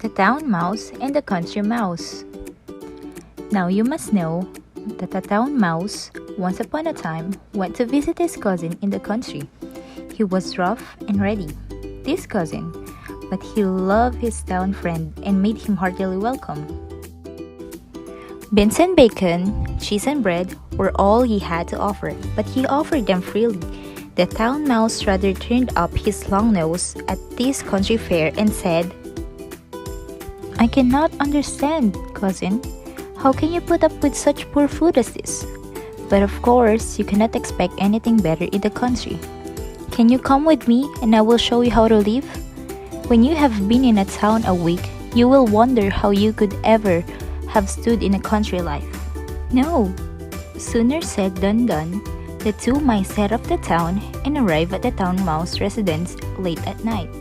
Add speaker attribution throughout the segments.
Speaker 1: The Town Mouse and the Country Mouse. Now you must know that the town mouse, once upon a time, went to visit his cousin in the country. He was rough and ready, this cousin, but he loved his town friend and made him heartily welcome. Beans and bacon, cheese and bread were all he had to offer, but he offered them freely. The town mouse rather turned up his long nose at this country fare and said, "I cannot understand, cousin. How can you put up with such poor food as this? But of course, you cannot expect anything better in the country. Can you come with me and I will show you how to live? When you have been in a town a week, you will wonder how you could ever have stood in a country life." "No." Sooner said than done. The two mice set off the town and arrived at the town mouse residence late at night.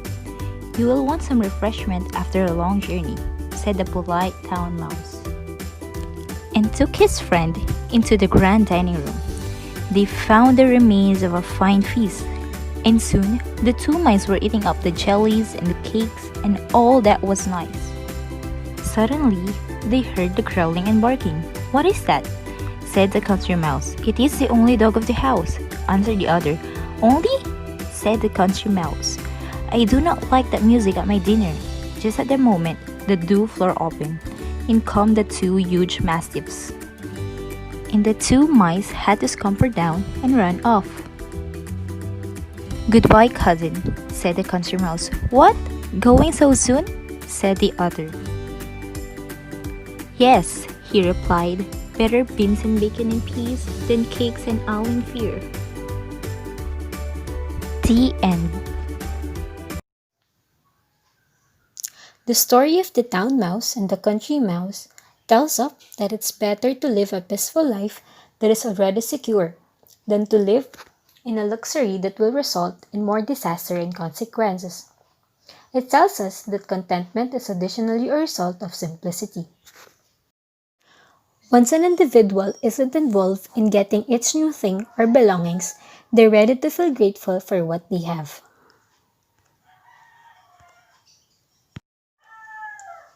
Speaker 1: "You will want some refreshment after a long journey," said the polite town mouse, and took his friend into the grand dining room. They found the remains of a fine feast, and soon the two mice were eating up the jellies and the cakes and all that was nice. Suddenly, they heard the growling and barking. "What is that?" said the country mouse. "It is the only dog of the house," answered the other. "Only?" said the country mouse. "I do not like that music at my dinner." Just at the moment, the door floor opened. In come the two huge mastiffs, and the two mice had to scamper down and run off. "Goodbye, cousin," said the country mouse. "What? Going so soon?" said the other. "Yes," he replied. "Better beans and bacon and peas than cakes and owl in fear." The end.
Speaker 2: The story of the town mouse and the country mouse tells us that it's better to live a peaceful life that is already secure than to live in a luxury that will result in more disaster and consequences. It tells us that contentment is additionally a result of simplicity. Once an individual isn't involved in getting each new thing or belongings, they're ready to feel grateful for what they have.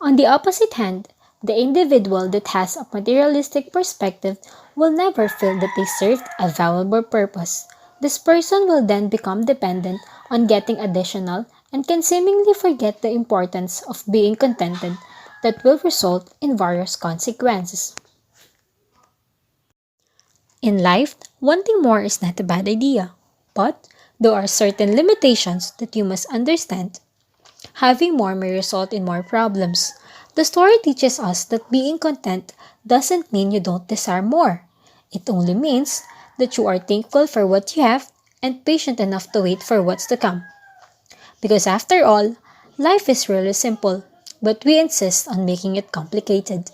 Speaker 2: On the opposite hand, the individual that has a materialistic perspective will never feel that they served a valuable purpose. This person will then become dependent on getting additional and can seemingly forget the importance of being contented that will result in various consequences. In life, wanting more is not a bad idea, but there are certain limitations that you must understand. Having more may result in more problems. The story teaches us that being content doesn't mean you don't desire more. It only means that you are thankful for what you have and patient enough to wait for what's to come. Because after all, life is really simple, but we insist on making it complicated.